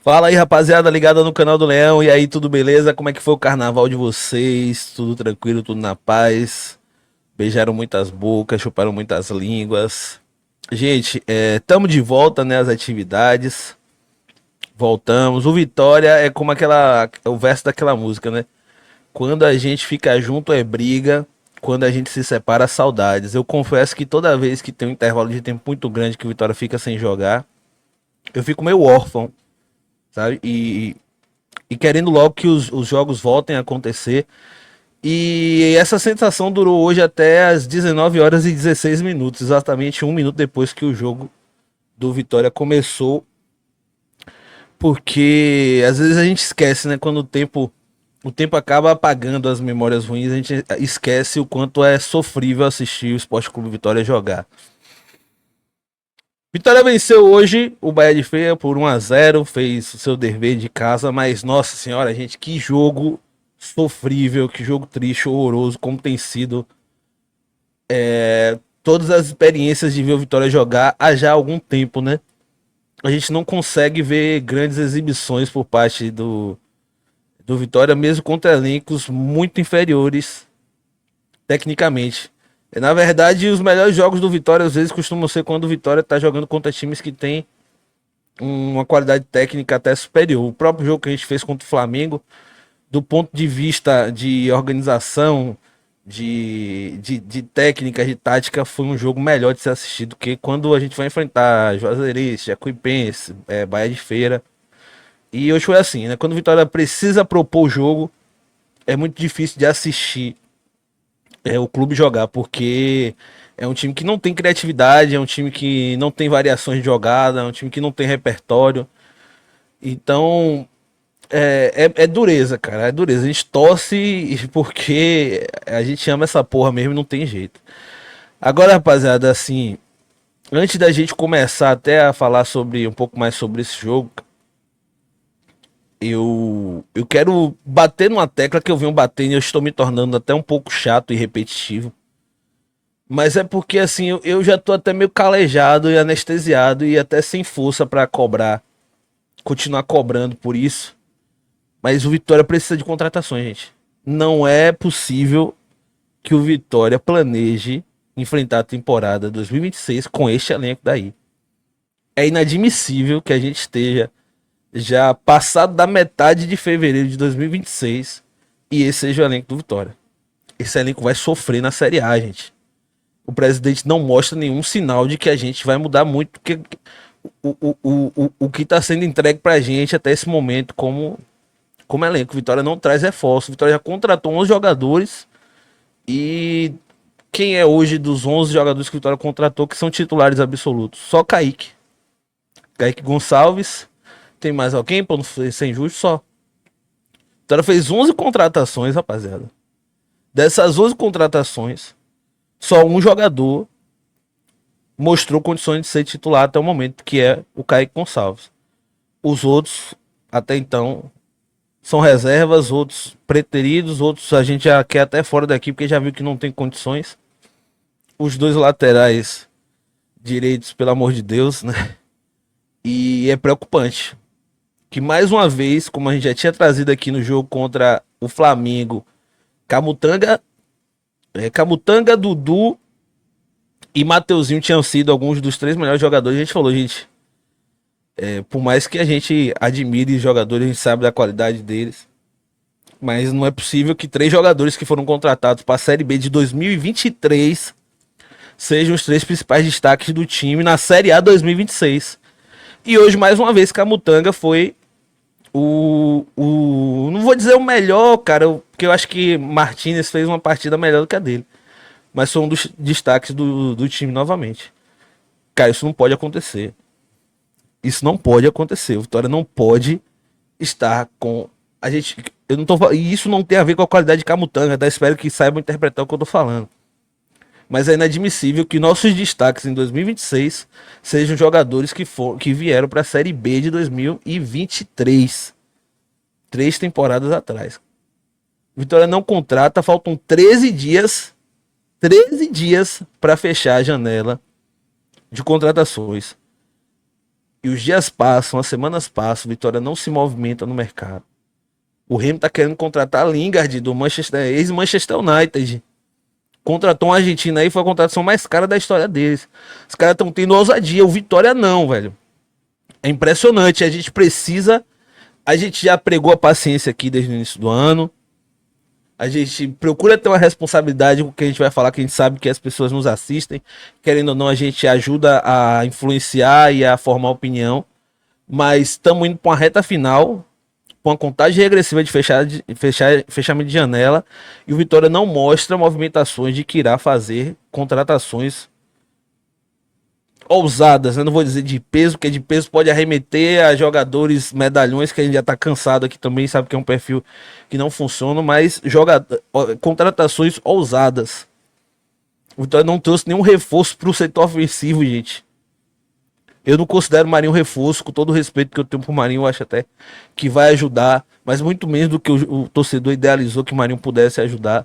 Fala aí, rapaziada, ligada no canal do Leão. E aí, tudo beleza? Como é que foi o carnaval de vocês? Tudo tranquilo, tudo na paz? Beijaram muitas bocas, chuparam muitas línguas. Gente, tamo de volta, né, às atividades. Voltamos. O Vitória é como o verso daquela música, né? Quando a gente fica junto é briga, quando a gente se separa, saudades. Eu confesso que toda vez que tem um intervalo de tempo muito grande que o Vitória fica sem jogar, eu fico meio órfão, sabe? E querendo logo que os jogos voltem a acontecer. E essa sensação durou hoje até as 19 horas e 16 minutos, exatamente um minuto depois que o jogo do Vitória começou, porque às vezes a gente esquece, né, quando o tempo acaba apagando as memórias ruins, a gente esquece o quanto é sofrível assistir o Esporte Clube Vitória jogar. Vitória venceu hoje o Bahia de Feira por 1-0, fez o seu dever de casa, mas nossa senhora, gente, que jogo sofrível, que jogo triste, horroroso, como tem sido todas as experiências de ver o Vitória jogar há já algum tempo, né? A gente não consegue ver grandes exibições por parte do Vitória, mesmo contra elencos muito inferiores tecnicamente. Na verdade, os melhores jogos do Vitória às vezes costumam ser quando o Vitória está jogando contra times que têm uma qualidade técnica até superior. O próprio jogo que a gente fez contra o Flamengo, do ponto de vista de organização, de técnica, de tática, foi um jogo melhor de ser assistido que quando a gente vai enfrentar Juazeirense, Jacuipense, Bahia de Feira. E hoje foi assim, né? Quando o Vitória precisa propor o jogo, é muito difícil de assistir o clube jogar, porque é um time que não tem criatividade, é um time que não tem variações de jogada, é um time que não tem repertório. Então, é dureza, cara. É dureza. A gente torce porque a gente ama essa porra mesmo e não tem jeito. Agora, rapaziada, assim, antes da gente começar até a falar sobre um pouco mais sobre esse jogo, eu quero bater numa tecla que eu venho batendo e eu estou me tornando até um pouco chato e repetitivo. Mas é porque, assim, eu já tô até meio calejado e anestesiado e até sem força para cobrar, continuar cobrando por isso. Mas o Vitória precisa de contratações, gente. Não é possível que o Vitória planeje enfrentar a temporada 2026 com este elenco daí. É inadmissível que a gente esteja já passado da metade de fevereiro de 2026 e esse seja o elenco do Vitória. Esse elenco vai sofrer na Série A, gente. O presidente não mostra nenhum sinal de que a gente vai mudar muito, porque o que está sendo entregue para a gente até esse momento como elenco. Vitória não traz reforço. Vitória já contratou 11 jogadores e quem é hoje dos 11 jogadores que o Vitória contratou que são titulares absolutos? Só Kaique. Kaique Gonçalves. Tem mais alguém para não ser injusto? Só. Vitória fez 11 contratações, rapaziada. Dessas 11 contratações, só um jogador mostrou condições de ser titular até o momento, que é o Kaique Gonçalves. Os outros, até então, são reservas, outros preteridos, outros a gente já quer até fora daqui, porque já viu que não tem condições. Os dois laterais direitos, pelo amor de Deus, né? E é preocupante. Que mais uma vez, como a gente já tinha trazido aqui no jogo contra o Flamengo, Camutanga, Dudu e Mateuzinho tinham sido alguns dos três melhores jogadores. A gente falou, gente, por mais que a gente admire os jogadores, a gente sabe da qualidade deles. Mas não é possível que três jogadores que foram contratados para a Série B de 2023 sejam os três principais destaques do time na Série A 2026. E hoje, mais uma vez, Camutanga foi não vou dizer o melhor, cara, porque eu acho que Martinez fez uma partida melhor do que a dele. Mas foi um dos destaques do time novamente. Cara, isso não pode acontecer. Isso não pode acontecer. O Vitória não pode estar com. A gente. Eu não tô, e isso não tem a ver com a qualidade de Camutanga, tá? Espero que saibam interpretar o que eu tô falando. Mas é inadmissível que nossos destaques em 2026 sejam jogadores que vieram para a Série B de 2023. 3 temporadas atrás. Vitória não contrata, faltam 13 dias. 13 dias para fechar a janela de contratações. E os dias passam, as semanas passam, o Vitória não se movimenta no mercado. O Remo tá querendo contratar Lingard do Manchester, ex-Manchester United. Contratou um argentino aí, foi a contratação mais cara da história deles. Os caras estão tendo ousadia, o Vitória não, velho. É impressionante, a gente precisa... A gente já pregou a paciência aqui desde o início do ano. A gente procura ter uma responsabilidade com o que a gente vai falar, que a gente sabe que as pessoas nos assistem. Querendo ou não, a gente ajuda a influenciar e a formar opinião. Mas estamos indo para uma reta final, com a contagem regressiva de fechamento de janela. E o Vitória não mostra movimentações de que irá fazer contratações ousadas, né? Não vou dizer de peso, porque de peso pode arremeter a jogadores medalhões, que a gente já tá cansado aqui também, sabe que é um perfil que não funciona, mas contratações ousadas. O Vitória não trouxe nenhum reforço pro setor ofensivo, gente. Eu não considero o Marinho um reforço, com todo o respeito que eu tenho pro Marinho, eu acho até que vai ajudar, mas muito menos do que o torcedor idealizou que o Marinho pudesse ajudar.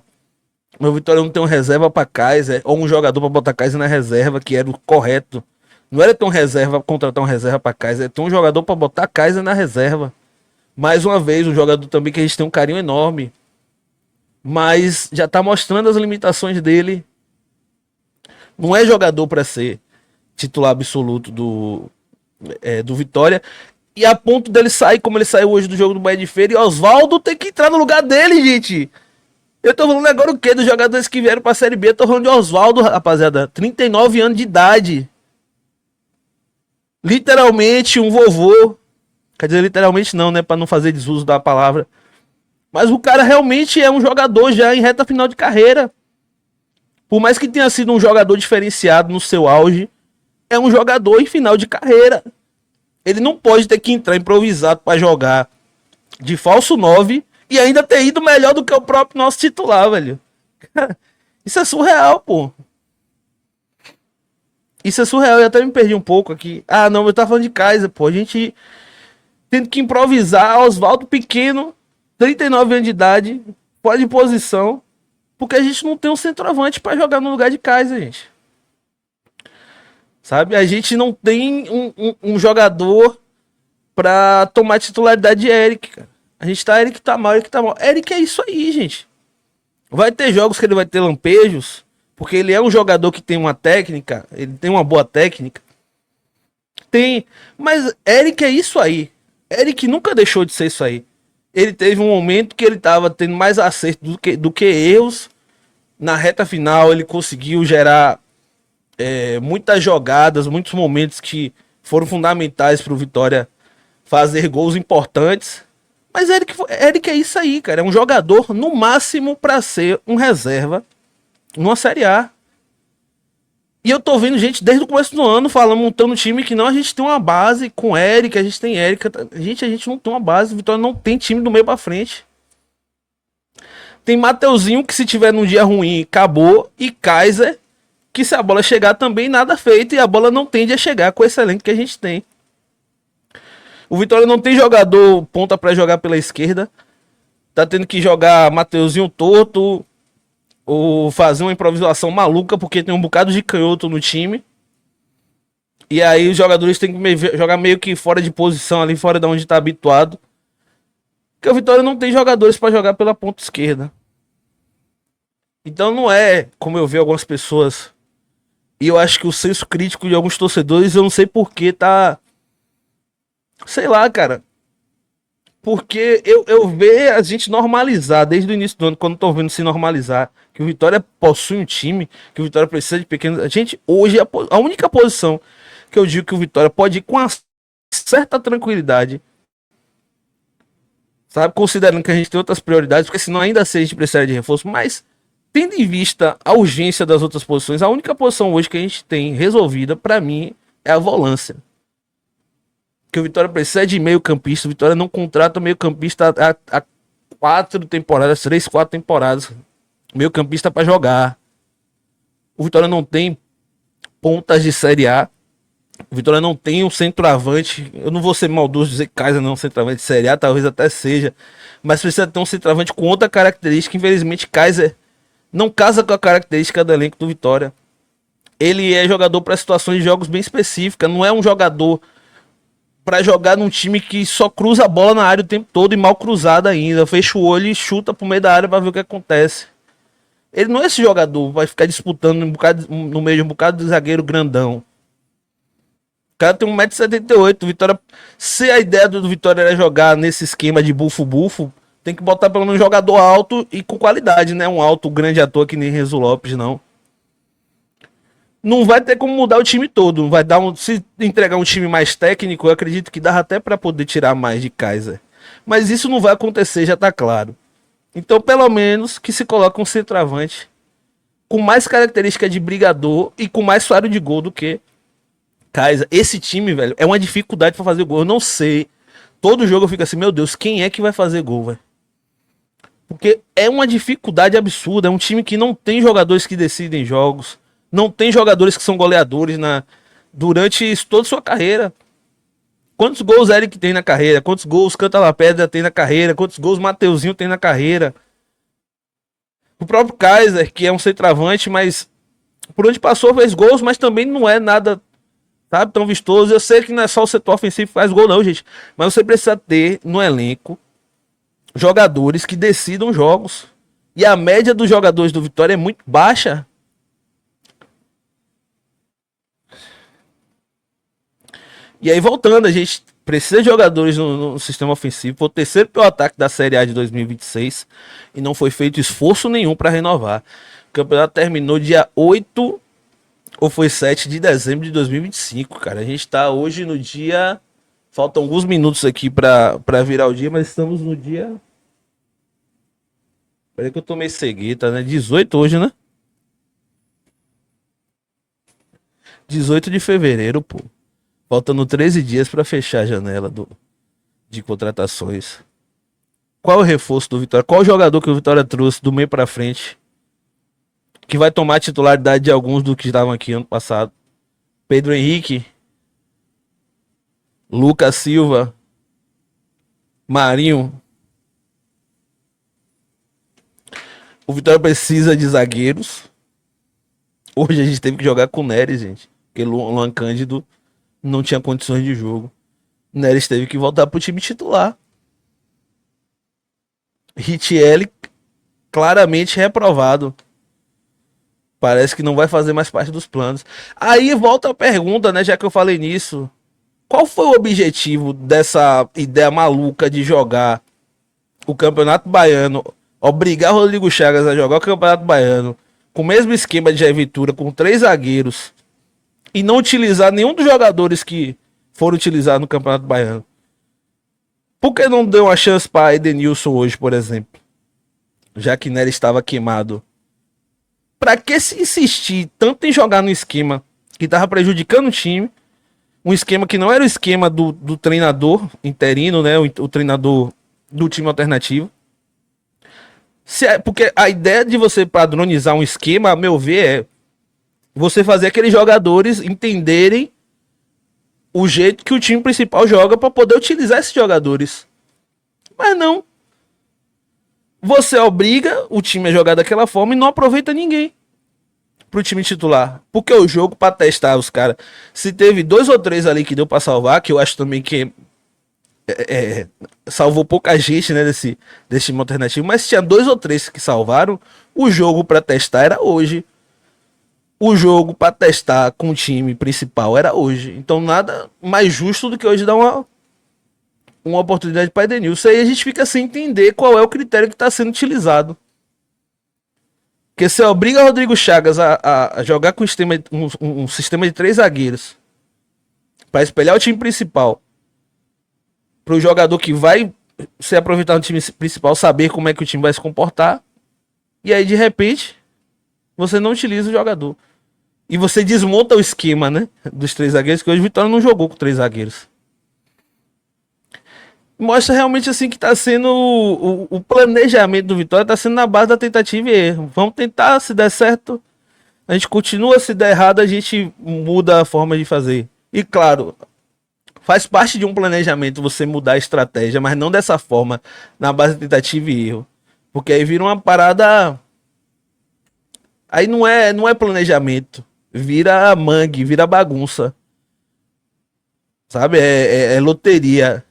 Meu Vitória não tem uma reserva para Kaiser, ou um jogador para botar Kaiser na reserva, que era o correto. Não era ter um reserva, contratar um reserva para Kaiser, é ter um jogador para botar Kaiser na reserva. Mais uma vez, um jogador também que a gente tem um carinho enorme, mas já tá mostrando as limitações dele. Não é jogador para ser titular absoluto do Vitória. E a ponto dele sair como ele saiu hoje do jogo do Bahia de Feira, e Oswaldo tem que entrar no lugar dele, gente. Eu tô falando agora o quê? Dos jogadores que vieram pra Série B. Eu tô falando de Oswaldo, rapaziada. 39 anos de idade. Literalmente um vovô. Quer dizer, literalmente não, né? Pra não fazer desuso da palavra. Mas o cara realmente é um jogador já em reta final de carreira. Por mais que tenha sido um jogador diferenciado no seu auge, é um jogador em final de carreira. Ele não pode ter que entrar improvisado pra jogar de falso 9 e ainda ter ido melhor do que o próprio nosso titular, velho. Isso é surreal, pô. Isso é surreal. Eu até me perdi um pouco aqui. Ah, não, eu tava falando de Kaiser, pô. A gente tendo que improvisar. Oswaldo pequeno, 39 anos de idade, fora de posição, porque a gente não tem um centroavante pra jogar no lugar de Kaiser, gente. Sabe? A gente não tem um jogador pra tomar titularidade de Eric, cara. A gente tá, Eric tá mal, Eric tá mal. Eric é isso aí, gente. Vai ter jogos que ele vai ter lampejos, porque ele é um jogador que tem uma técnica, ele tem uma boa técnica. Tem, mas Eric é isso aí. Eric nunca deixou de ser isso aí. Ele teve um momento que ele tava tendo mais acerto do que erros. Na reta final ele conseguiu gerar muitas jogadas, muitos momentos que foram fundamentais pro Vitória fazer gols importantes. Mas Eric é isso aí, cara. É um jogador, no máximo, pra ser um reserva numa Série A. E eu tô vendo gente desde o começo do ano falando, montando um time que não, a gente tem uma base com Eric, a gente tem Erika. Gente, a gente não tem uma base. O Vitória não tem time do meio pra frente. Tem Mateuzinho, que se tiver num dia ruim, acabou. E Kaiser, que se a bola chegar também, nada feito. E a bola não tende a chegar com esse elenco que a gente tem. O Vitória não tem jogador ponta pra jogar pela esquerda. Tá tendo que jogar Mateuzinho torto, ou fazer uma improvisação maluca, porque tem um bocado de canhoto no time. E aí os jogadores têm que jogar meio que fora de posição, ali fora de onde tá habituado. Porque o Vitória não tem jogadores pra jogar pela ponta esquerda. Então não é, como eu vejo algumas pessoas, e eu acho que o senso crítico de alguns torcedores, eu não sei porquê, tá... Sei lá, cara. Porque eu vejo a gente normalizar desde o início do ano, quando tô vendo se normalizar, que o Vitória possui um time, que o Vitória precisa de pequenos. A gente, hoje, a única posição que eu digo que o Vitória pode ir com uma certa tranquilidade, sabe? Considerando que a gente tem outras prioridades, porque senão ainda assim a gente precisaria de reforço, mas tendo em vista a urgência das outras posições, a única posição hoje que a gente tem resolvida, pra mim, é a volância. Que o Vitória precisa de meio campista. O Vitória não contrata meio campista há 4 temporadas, 3, 4 temporadas. Meio campista para jogar. O Vitória não tem pontas de Série A. O Vitória não tem um centroavante. Eu não vou ser maldoso dizer que Kaiser não é um centroavante de Série A, talvez até seja. Mas precisa ter um centroavante com outra característica. Infelizmente, Kaiser não casa com a característica do elenco do Vitória. Ele é jogador para situações de jogos bem específicas. Não é um jogador pra jogar num time que só cruza a bola na área o tempo todo e mal cruzada ainda. Fecha o olho e chuta pro meio da área pra ver o que acontece. Ele não é esse jogador, vai ficar disputando no meio de um bocado de zagueiro grandão. O cara tem 1,78 m. Vitória. Se a ideia do Vitória era jogar nesse esquema de bufo-bufo, tem que botar pelo menos um jogador alto e com qualidade, né? Um alto, grande ator que nem Renzo Lopes, não. Não vai ter como mudar o time todo. Vai dar se entregar um time mais técnico, eu acredito que dá até para poder tirar mais de Kaiser. Mas isso não vai acontecer, já tá claro. Então, pelo menos que se coloque um centroavante com mais característica de brigador e com mais faro de gol do que Kaiser. Esse time, velho, é uma dificuldade para fazer gol. Eu não sei. Todo jogo eu fico assim, meu Deus, quem é que vai fazer gol, velho? Porque é uma dificuldade absurda. É um time que não tem jogadores que decidem jogos. Não tem jogadores que são goleadores durante toda a sua carreira. Quantos gols Eric tem na carreira? Quantos gols Canta La Pedra tem na carreira? Quantos gols Mateuzinho tem na carreira? O próprio Kaiser, que é um centroavante, mas por onde passou fez gols, mas também não é nada, sabe, tão vistoso. Eu sei que não é só o setor ofensivo que faz gol não, gente. Mas você precisa ter no elenco jogadores que decidam jogos. E a média dos jogadores do Vitória é muito baixa. E aí, voltando, a gente precisa de jogadores no sistema ofensivo. Foi o terceiro pior ataque da Série A de 2026 e não foi feito esforço nenhum para renovar. O campeonato terminou dia 8 ou foi 7 de dezembro de 2025, cara. A gente tá hoje no dia... Faltam alguns minutos aqui para virar o dia, mas estamos no dia... Peraí que eu tomei cegueta, né? 18 hoje, né? 18 de fevereiro, pô. Faltando 13 dias para fechar a janela de contratações. Qual é o reforço do Vitória? Qual o jogador que o Vitória trouxe do meio para frente que vai tomar a titularidade de alguns do que estavam aqui ano passado? Pedro Henrique, Lucas Silva, Marinho. O Vitória precisa de zagueiros. Hoje a gente teve que jogar com o Neres, gente. Porque o Luan Cândido não tinha condições de jogo. Neres teve que voltar pro time titular. Richelli claramente reprovado. Parece que não vai fazer mais parte dos planos. Aí volta a pergunta, né? Já que eu falei nisso. Qual foi o objetivo dessa ideia maluca de jogar o Campeonato Baiano? Obrigar o Rodrigo Chagas a jogar o Campeonato Baiano com o mesmo esquema de Jair Ventura, com 3 zagueiros, e não utilizar nenhum dos jogadores que foram utilizados no Campeonato Baiano? Por que não deu uma chance para Edenilson hoje, por exemplo? Já que Nery estava queimado. Para que se insistir tanto em jogar no esquema que estava prejudicando o time? Um esquema que não era o esquema do treinador interino, né? O treinador do time alternativo. Porque a ideia de você padronizar um esquema, a meu ver, é você fazer aqueles jogadores entenderem o jeito que o time principal joga para poder utilizar esses jogadores. Mas não. Você obriga o time a jogar daquela forma e não aproveita ninguém pro time titular. Porque o jogo, para testar os caras, se teve 2 ou 3 ali que deu para salvar, que eu acho também que salvou pouca gente, né, desse time alternativo, mas tinha 2 ou 3 que salvaram. O jogo para testar era hoje. O jogo para testar com o time principal era hoje. Então nada mais justo do que hoje dar uma oportunidade para Edenilson. Aí a gente fica sem entender qual é o critério que está sendo utilizado. Porque você obriga o Rodrigo Chagas a jogar com um sistema de 3 zagueiros para espelhar o time principal, para o jogador que vai se aproveitar no time principal saber como é que o time vai se comportar. E aí, de repente, você não utiliza o jogador. E você desmonta o esquema, né, dos 3 zagueiros, que hoje o Vitória não jogou com 3 zagueiros. Mostra realmente assim que está sendo o planejamento do Vitória, está sendo na base da tentativa e erro. Vamos tentar, se der certo, a gente continua, se der errado, a gente muda a forma de fazer. E claro, faz parte de um planejamento você mudar a estratégia, mas não dessa forma, na base da tentativa e erro. Porque aí vira uma parada... Aí não é planejamento. Vira mangue, vira bagunça. sabe? É loteria.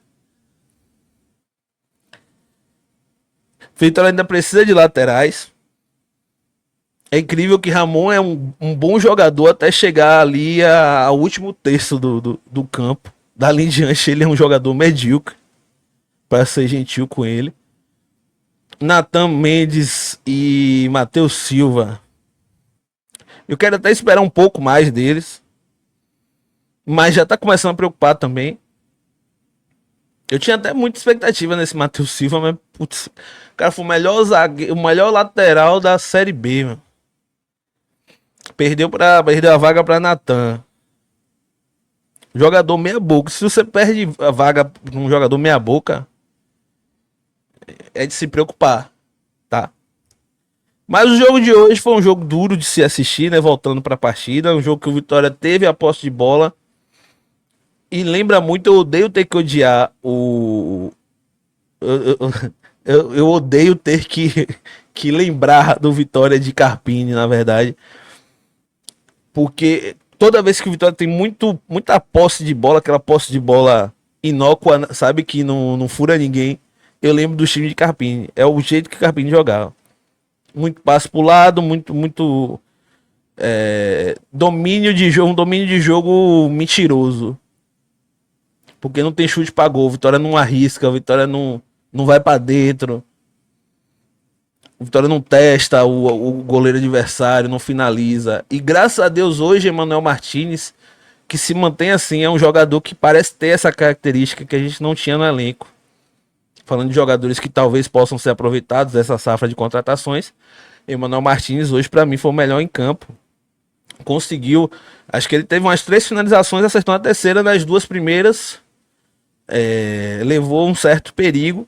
Vitória ainda precisa de laterais. É incrível que Ramon é um bom jogador até chegar ali ao último terço do campo. Dali em diante ele é um jogador medíocre, para ser gentil com ele. Natan Mendes e Matheus Silva. Eu quero até esperar um pouco mais deles. Mas já tá começando a preocupar também. Eu tinha até muita expectativa nesse Matheus Silva, mas putz, o cara foi o melhor zagueiro, o melhor lateral da Série B, mano. Perdeu a vaga para Natan. Jogador meia boca. Se você perde a vaga para um jogador meia boca, é de se preocupar, tá? Mas o jogo de hoje foi um jogo duro de se assistir, né? Voltando para a partida, um jogo que o Vitória teve a posse de bola e lembra muito. Eu odeio ter que odiar o eu odeio ter que lembrar do Vitória de Carpini, na verdade, porque toda vez que o Vitória tem muita posse de bola, aquela posse de bola inócua, sabe, que não fura ninguém, eu lembro do time de Carpini. É o jeito que Carpini jogava. Muito passe pro lado, muito domínio de jogo, um domínio de jogo mentiroso. Porque não tem chute pra gol, Vitória não arrisca, Vitória não vai para dentro. O Vitória não testa o goleiro adversário, não finaliza. E graças a Deus hoje, Emmanuel Martinez, que se mantém assim, é um jogador que parece ter essa característica que a gente não tinha no elenco. Falando de jogadores que talvez possam ser aproveitados dessa safra de contratações, Emmanuel Martinez hoje para mim foi o melhor em campo. Conseguiu, acho que ele teve umas 3 finalizações, acertou na terceira, nas 2 primeiras levou um certo perigo,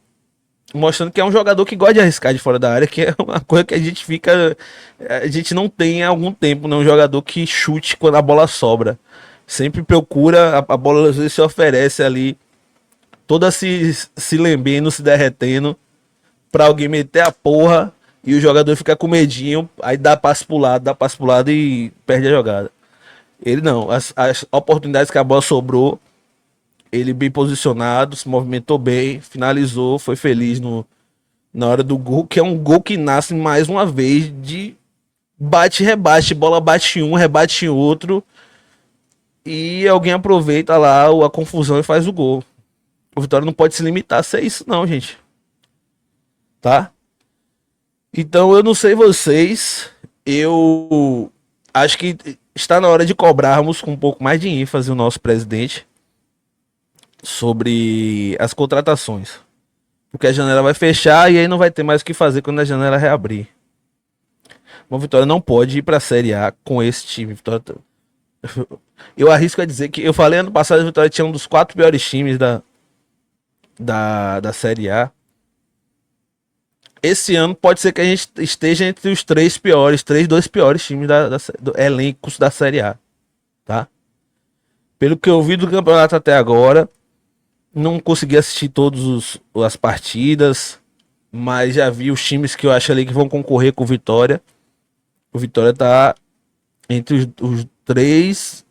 mostrando que é um jogador que gosta de arriscar de fora da área, que é uma coisa que a gente não tem há algum tempo, né? Um jogador que chute quando a bola sobra, sempre procura, a bola às vezes se oferece ali, toda se lambendo, se derretendo, pra alguém meter a porra e o jogador fica com medinho, aí dá passo pro lado e perde a jogada. Ele não, as oportunidades que a bola sobrou, ele bem posicionado, se movimentou bem, finalizou, foi feliz na hora do gol, que é um gol que nasce mais uma vez de bate-rebate, bola bate em um, rebate em outro, e alguém aproveita lá a confusão e faz o gol. O Vitória não pode se limitar a ser isso não, gente. Tá? Então eu não sei vocês, eu acho que está na hora de cobrarmos com um pouco mais de ênfase o nosso presidente sobre as contratações. Porque a janela vai fechar e aí não vai ter mais o que fazer quando a janela reabrir. O Vitória não pode ir para a Série A com esse time. Vitória... Eu arrisco a dizer que eu falei ano passado que a Vitória tinha um dos 4 piores times da Série A. Esse ano pode ser que a gente esteja entre os 2 piores times do elencos da Série A. Tá? Pelo que eu vi do campeonato até agora, não consegui assistir todas as partidas, mas já vi os times que eu acho ali que vão concorrer com o Vitória. O Vitória tá entre os 3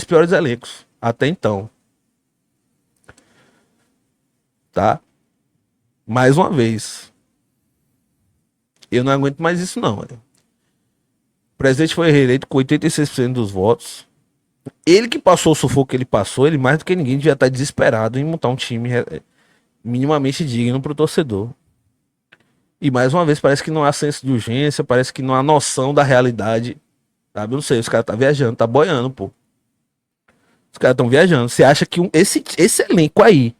piores elencos até então. Tá? Mais uma vez. Eu não aguento mais isso não. O presidente foi reeleito com 86% dos votos. Ele que passou o sufoco que ele passou, ele mais do que ninguém devia estar desesperado em montar um time minimamente digno para o torcedor. E mais uma vez parece que não há senso de urgência, parece que não há noção da realidade. Sabe? Eu não sei, os caras tá viajando, tá boiando, pô. Os caras estão viajando. Você acha que esse elenco aí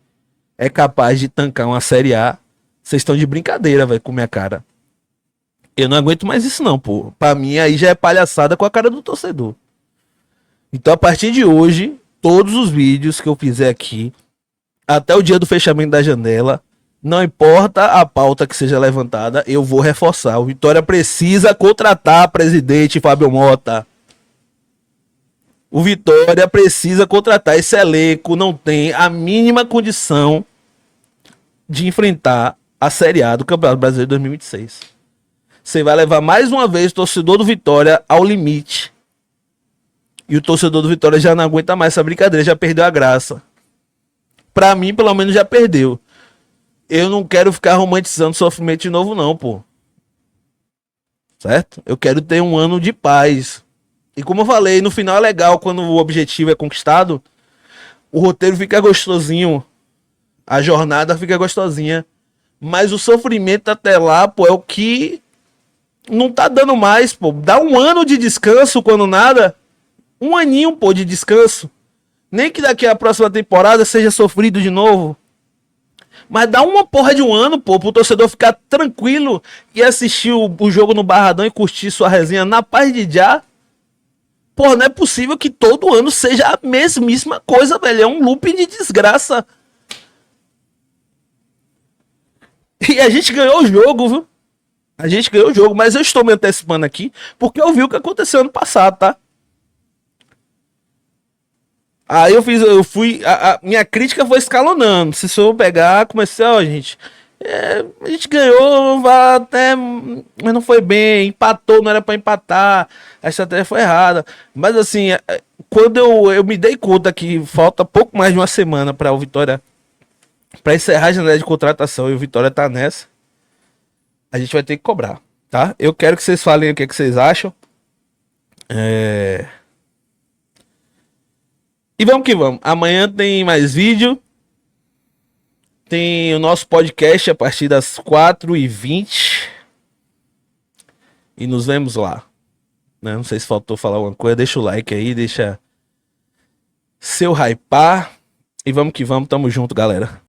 é capaz de tancar uma Série A? Vocês estão de brincadeira, velho, com minha cara. Eu não aguento mais isso não, pô. Pra mim aí já é palhaçada com a cara do torcedor. Então, a partir de hoje, todos os vídeos que eu fizer aqui, até o dia do fechamento da janela, não importa a pauta que seja levantada, eu vou reforçar. O Vitória precisa contratar presidente Fábio Mota. O Vitória precisa contratar. Esse elenco não tem a mínima condição de enfrentar a Série A do Campeonato Brasileiro 2026. Você vai levar mais uma vez o torcedor do Vitória ao limite. E o torcedor do Vitória já não aguenta mais essa brincadeira, já perdeu a graça. Pra mim, pelo menos, já perdeu. Eu não quero ficar romantizando sofrimento de novo, não, pô. Certo? Eu quero ter um ano de paz. E como eu falei, no final é legal quando o objetivo é conquistado. O roteiro fica gostosinho. A jornada fica gostosinha. Mas o sofrimento até lá, pô, é o que não tá dando mais, pô. Dá um ano de descanso quando nada. Um aninho, pô, de descanso. Nem que daqui a próxima temporada seja sofrido de novo. Mas dá uma porra de um ano, pô, pro torcedor ficar tranquilo e assistir o jogo no Barradão e curtir sua resenha na paz de já. Porra, não é possível que todo ano seja a mesmíssima coisa, velho. É um loop de desgraça. E a gente ganhou o jogo, viu? A gente ganhou o jogo, mas eu estou me antecipando aqui porque eu vi o que aconteceu ano passado, tá? Aí eu fui, a minha crítica foi escalonando. Se eu pegar, comecei, ó, gente, a gente ganhou, vai até, mas não foi bem, empatou, não era pra empatar, a estratégia foi errada. Mas assim, quando eu me dei conta que falta pouco mais de uma semana para o Vitória, para encerrar a janela de contratação e o Vitória tá nessa, a gente vai ter que cobrar, tá? Eu quero que vocês falem o que, é que vocês acham. E vamos que vamos. Amanhã tem mais vídeo. Tem o nosso podcast a partir das 4h20. E nos vemos lá. Né? Não sei se faltou falar alguma coisa. Deixa o like aí, deixa seu hypar. E vamos que vamos. Tamo junto, galera.